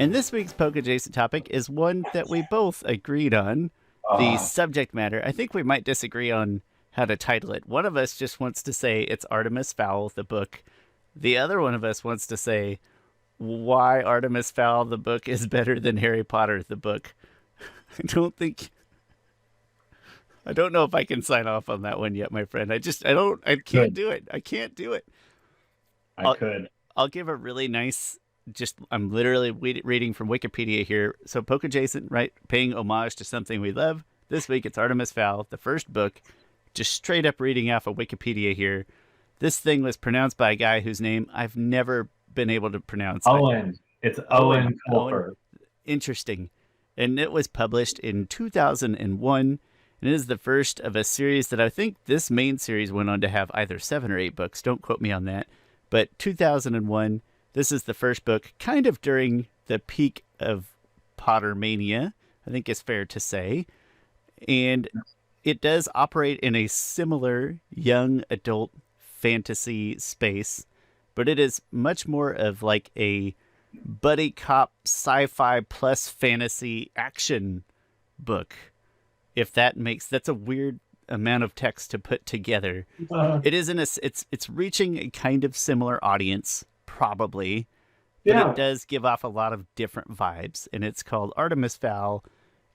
And this week's Poke Adjacent topic is one that we both agreed on. The Uh, subject matter, I think we might disagree on how to title it. One of us just wants to say it's Artemis Fowl, the book. The other one of us wants to say why Artemis Fowl, the book, is better than Harry Potter, the book. I don't think. I don't know if I can sign off on that one yet, my friend. I can't Good. do it. I can't do it. I I'll, could. I'll give a really nice, I'm literally reading from Wikipedia here. So, Poke Adjacent, right? Paying homage to something we love. This week it's Artemis Fowl, the first book. Just straight up reading off of Wikipedia here. This thing was pronounced by a guy whose name I've never been able to pronounce. Owen. It's Owen. Owen Owen. Colfer. Interesting. And it was published in 2001. And it is the first of a series that I think this main series went on to have either 7 or 8 books. Don't quote me on that. But 2001, this is the first book, kind of during the peak of Pottermania, I think it's fair to say. And it does operate in a similar young adult fantasy space, but it is much more of like a buddy cop sci-fi plus fantasy action book. If that's a weird amount of text to put together. Uh, It isn't it's reaching a kind of similar audience probably, but it yeah. does give off a lot of different vibes, and it's called Artemis Fowl.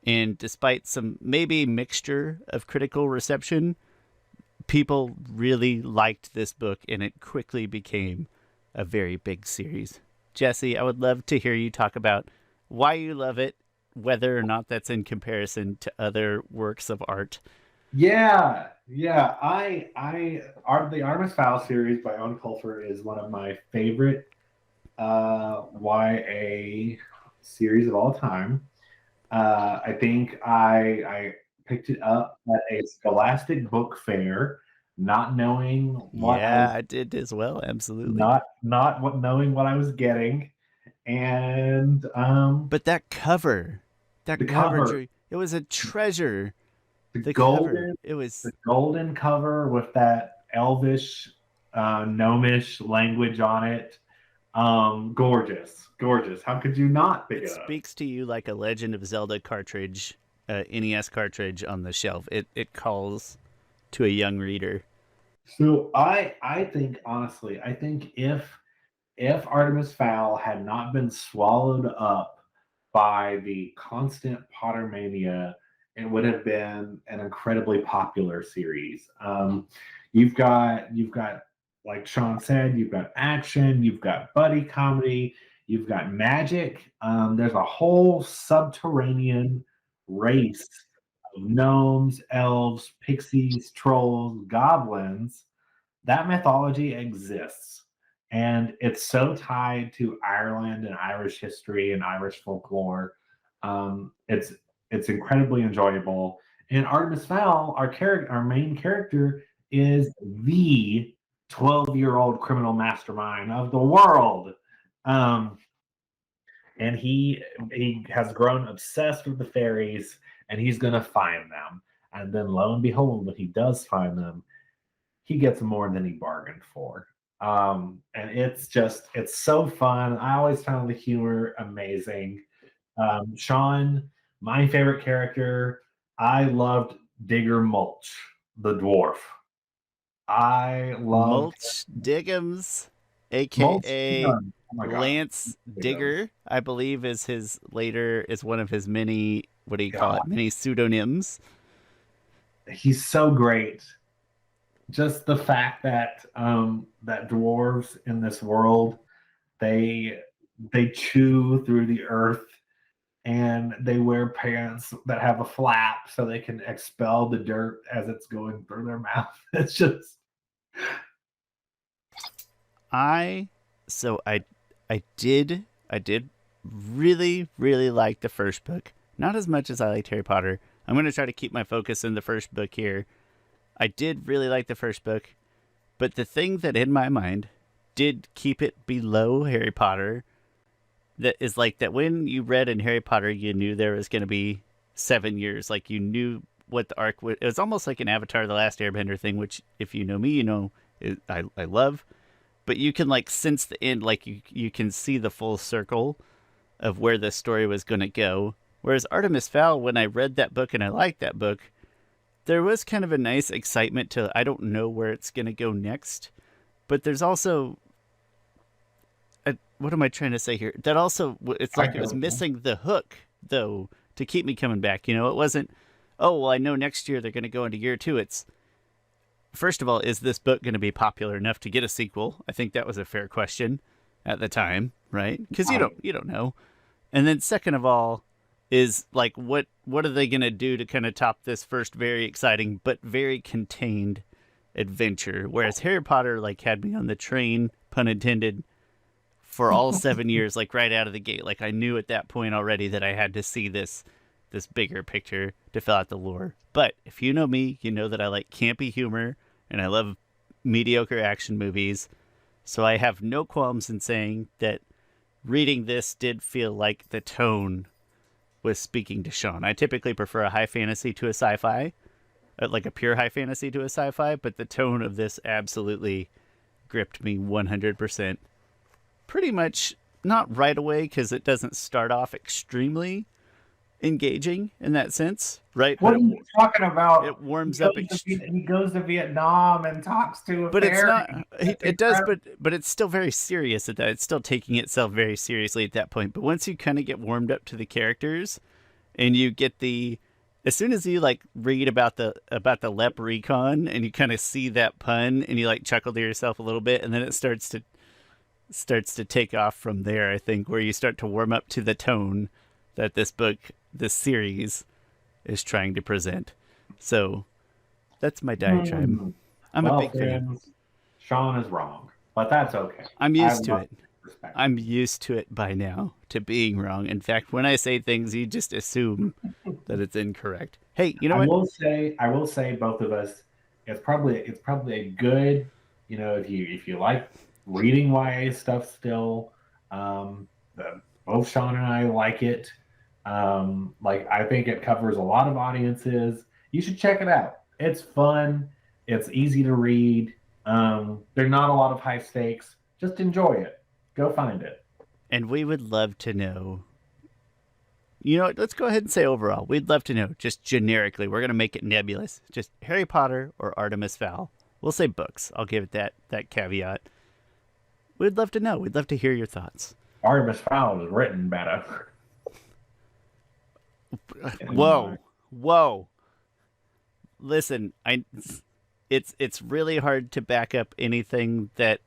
And despite some maybe mixture of critical reception, people really liked this book, and it quickly became a very big series. Jesse, I would love to hear you talk about why you love it, whether or not that's in comparison to other works of art. Yeah. The Artemis Fowl series by Owen Colfer is one of my favorite YA series of all time. I think I picked it up at a Scholastic book fair, not knowing what I Yeah, was I did as well. Absolutely. not what knowing what I was getting, and But that the cover cover, drew, it was a treasure. the The cover, golden it was, the golden cover with that elvish, gnomish language on it. Gorgeous, gorgeous. How could you not pick it it up? speaks to you like a Legend of Zelda cartridge, NES cartridge on the shelf. It calls to a young reader. So I think honestly, I think if Artemis Fowl had not been swallowed up by the constant Pottermania, it would have been an incredibly popular series. You've got like Shawn said, you've got action, you've got buddy comedy, you've got magic. There's a whole subterranean race of gnomes, elves, pixies, trolls, goblins. That mythology exists, and it's so tied to Ireland and Irish history and Irish folklore. It's incredibly enjoyable. And Artemis Fowl, our main character, is the 12-year-old criminal mastermind of the world. Um, and he has grown obsessed with the fairies, and he's going to find them. And then, lo and behold, when he does find them, he gets more than he bargained for. And it's so fun. I always found the humor amazing. Shawn, my favorite character, I loved Digger Mulch, the dwarf. I loved Mulch Diggums, Mulch. aka Oh my god, Lance Diggums. Digger, I believe is one of his many, what do you call God, it? Many pseudonyms. he's so great. Just the fact that dwarves in this world, they they chew through the earth, and they wear pants that have a flap so they can expel the dirt as it's going through their mouth. It's just I so I did really really like the first book. Not as much as I liked Harry Potter. I'm going to try to keep my focus in the first book here. I did really like the first book, but the thing that in my mind did keep it below Harry Potter, that is like that when you read in Harry Potter you knew there was going to be 7 years, like you knew what the arc was. It was almost like an Avatar the Last Airbender thing, which if you know me, you know I love, but you can like sense the end, like you can see the full circle of where the story was going to go. Whereas Artemis Fowl, when I read that book and I liked that book, there was kind of a nice excitement to, I don't know where it's going to go next. But there's also, what am I trying to say here? That also, it's like it was missing the hook, though, to keep me coming back. It wasn't, oh, well, I know next year they're going to go into year 2. It's, first of all, is this book going to be popular enough to get a sequel? I think that was a fair question at the time, right? Because you don't know. And then second of all, is like what are they going to do to kind of top this first very exciting but very contained adventure? Whereas Harry Potter like had me on the train, pun intended, for all 7 years, like right out of the gate. Like I knew at that point already that I had to see this bigger picture to fill out the lore. But if you know me, you know that I like campy humor and I love mediocre action movies. So I have no qualms in saying that reading this did feel like the tone was speaking to Shawn. I typically prefer a high fantasy to a sci-fi, like a pure high fantasy to a sci-fi, but the tone of this absolutely gripped me 100%. Pretty much not right away, because it doesn't start off extremely engaging in that sense, right? What are you talking about? It warms up. He goes to Vietnam and talks to a but fairy. It's not. It does, but it's still very serious at that. It's still taking itself very seriously at that point. But once you kind of get warmed up to the characters, and you get as soon as you like read about the Lep Recon, and you kind of see that pun, and you like chuckle to yourself a little bit, and then it starts to take off from there. I think where you start to warm up to the tone that this series is trying to present. So that's my diatribe. I'm a big fan. Shawn is wrong, but that's okay. I'm used to it. I'm used to it by now, to being wrong. In fact, when I say things, you just assume that it's incorrect. Hey, you know what? I will say both of us, it's probably a good, if you like reading YA stuff still, both Shawn and I like it. I think it covers a lot of audiences. You should check it out. It's fun. It's easy to read. There's not a lot of high stakes. Just enjoy it. Go find it. And we would love to know. You know what? Let's go ahead and say overall. We'd love to know, just generically. We're going to make it nebulous. Just Harry Potter or Artemis Fowl. We'll say books. I'll give it that caveat. We'd love to know. We'd love to hear your thoughts. Artemis Fowl is written better. Whoa. Listen, it's really hard to back up anything that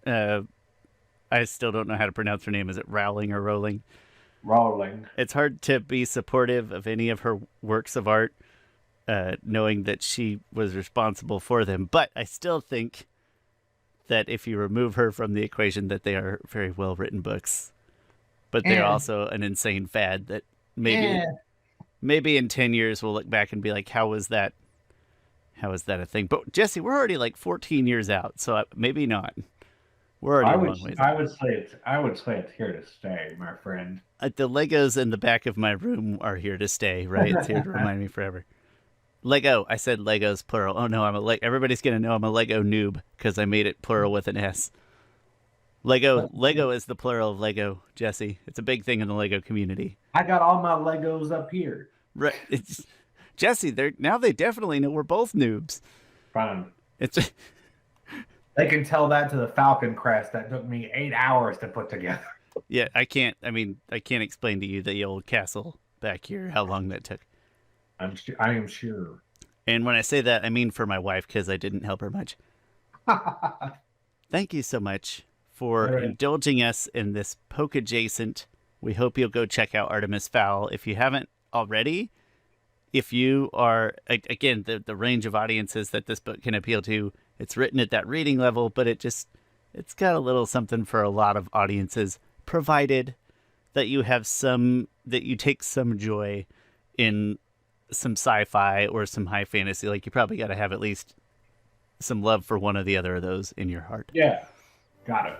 I still don't know how to pronounce her name. Is it Rowling or Rowling? Rowling. It's hard to be supportive of any of her works of art, knowing that she was responsible for them. But I still think that if you remove her from the equation, that they are very well written books. But they're also an insane fad that maybe in 10 years we'll look back and be like, how was that a thing? But Jesse, we're already like 14 years out, so maybe not. We're already a long ways out. I would say it's here to stay, my friend. The Legos in the back of my room are here to stay, right? It's here to remind me forever. Lego. I said Legos plural. Oh no, everybody's gonna know I'm a Lego noob because I made it plural with an S. Lego is the plural of Lego, Jesse. It's a big thing in the Lego community. I got all my Legos up here. Right. Jesse, they definitely know we're both noobs. Fine. They can tell that to the Falcon crest that took me 8 hours to put together. Yeah, I can't explain to you the old castle back here, how long that took. I am sure. And when I say that, I mean for my wife, because I didn't help her much. Thank you so much for indulging us in this poke adjacent. We hope you'll go check out Artemis Fowl if you haven't already. If you are, again, the range of audiences that this book can appeal to, it's written at that reading level, but it's got a little something for a lot of audiences, provided that you take some joy in some sci-fi or some high fantasy. Like, you probably got to have at least some love for one or the other of those in your heart. Yeah, got it.